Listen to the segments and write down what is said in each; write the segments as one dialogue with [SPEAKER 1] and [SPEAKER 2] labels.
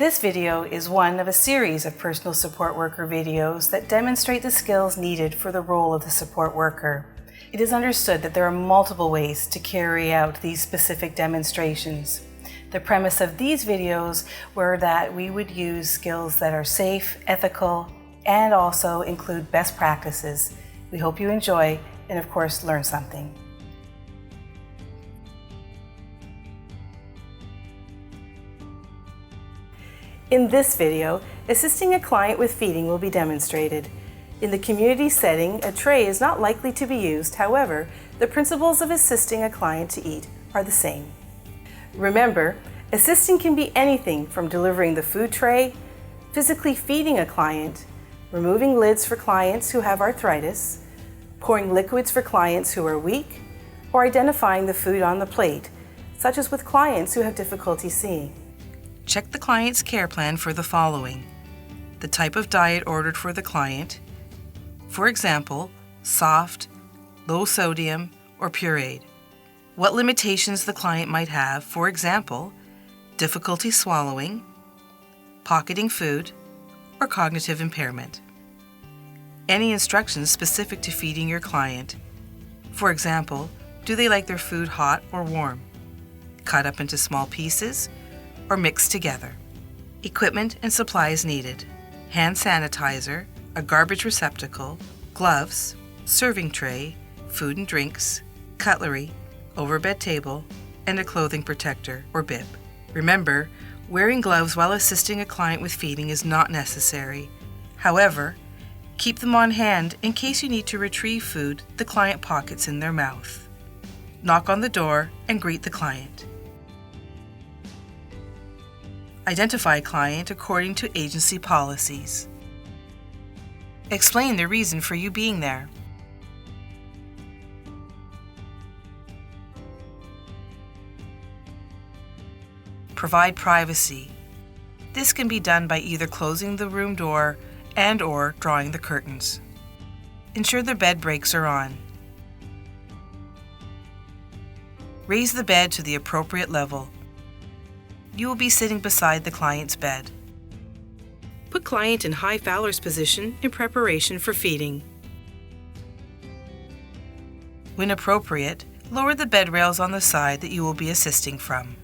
[SPEAKER 1] This video is one of a series of personal support worker videos that demonstrate the skills needed for the role of the support worker. It is understood that there are multiple ways to carry out these specific demonstrations. The premise of these videos were that we would use skills that are safe, ethical, and also include best practices. We hope you enjoy and, of course, learn something. In this video, assisting a client with feeding will be demonstrated. In the community setting, a tray is not likely to be used. However, the principles of assisting a client to eat are the same. Remember, assisting can be anything from delivering the food tray, physically feeding a client, removing lids for clients who have arthritis, pouring liquids for clients who are weak, or identifying the food on the plate, such as with clients who have difficulty seeing. Check the client's care plan for the following: the type of diet ordered for the client, for example, soft, low sodium, or pureed. What limitations the client might have, for example, difficulty swallowing, pocketing food, or cognitive impairment. Any instructions specific to feeding your client. For example, do they like their food hot or warm, cut up into small pieces, or mixed together? Equipment and supplies needed: hand sanitizer, a garbage receptacle, gloves, serving tray, food and drinks, cutlery, overbed table, and a clothing protector or bib. Remember, wearing gloves while assisting a client with feeding is not necessary. However, keep them on hand in case you need to retrieve food the client pockets in their mouth. Knock on the door and greet the client. Identify client according to agency policies. Explain the reason for you being there. Provide privacy. This can be done by either closing the room door and/or drawing the curtains. Ensure the bed breaks are on. Raise the bed to the appropriate level. You will be sitting beside the client's bed. Put client in high Fowler's position in preparation for feeding. When appropriate, lower the bed rails on the side that you will be assisting from.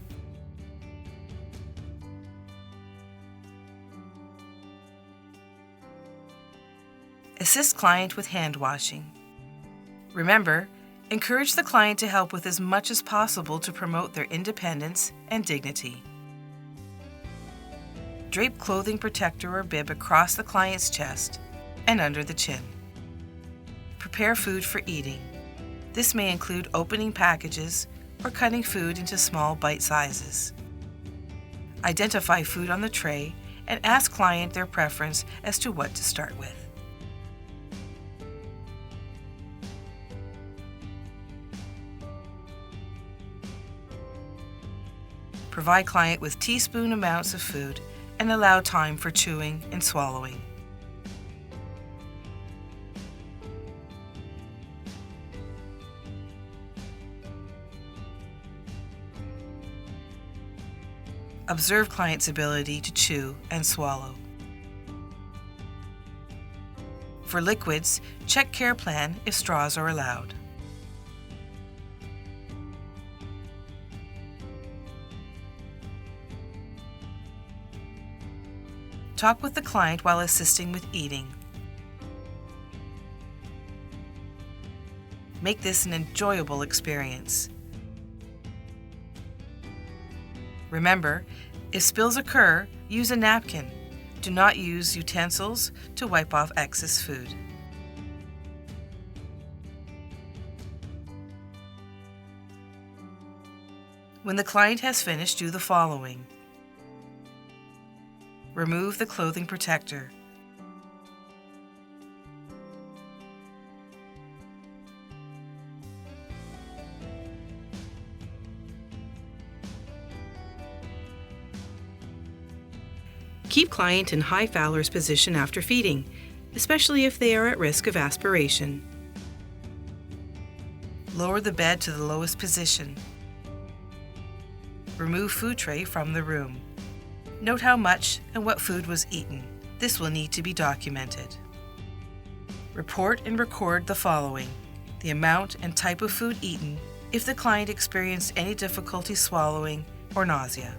[SPEAKER 1] Assist client with hand washing. Remember, encourage the client to help with as much as possible to promote their independence and dignity. Drape clothing protector or bib across the client's chest and under the chin. Prepare food for eating. This may include opening packages or cutting food into small bite sizes. Identify food on the tray and ask client their preference as to what to start with. Provide client with teaspoon amounts of food and allow time for chewing and swallowing. Observe client's ability to chew and swallow. For liquids, check care plan if straws are allowed. Talk with the client while assisting with eating. Make this an enjoyable experience. Remember, if spills occur, use a napkin. Do not use utensils to wipe off excess food. When the client has finished, do the following: remove the clothing protector. Keep client in high Fowler's position after feeding, especially if they are at risk of aspiration. Lower the bed to the lowest position. Remove food tray from the room. Note how much and what food was eaten. This will need to be documented. Report and record the following: the amount and type of food eaten, if the client experienced any difficulty swallowing or nausea.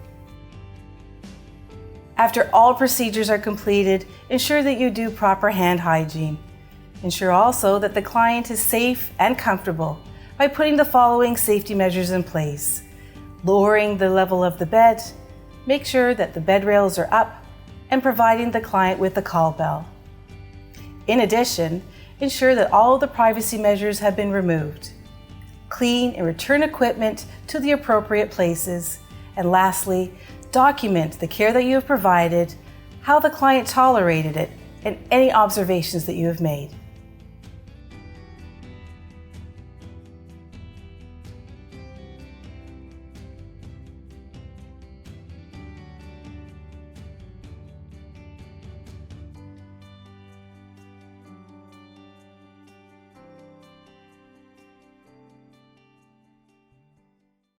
[SPEAKER 1] After all procedures are completed, ensure that you do proper hand hygiene. Ensure also that the client is safe and comfortable by putting the following safety measures in place: lowering the level of the bed, make sure that the bed rails are up, and providing the client with the call bell. In addition, ensure that all of the privacy measures have been removed. Clean and return equipment to the appropriate places. And lastly, document the care that you have provided, how the client tolerated it, and any observations that you have made.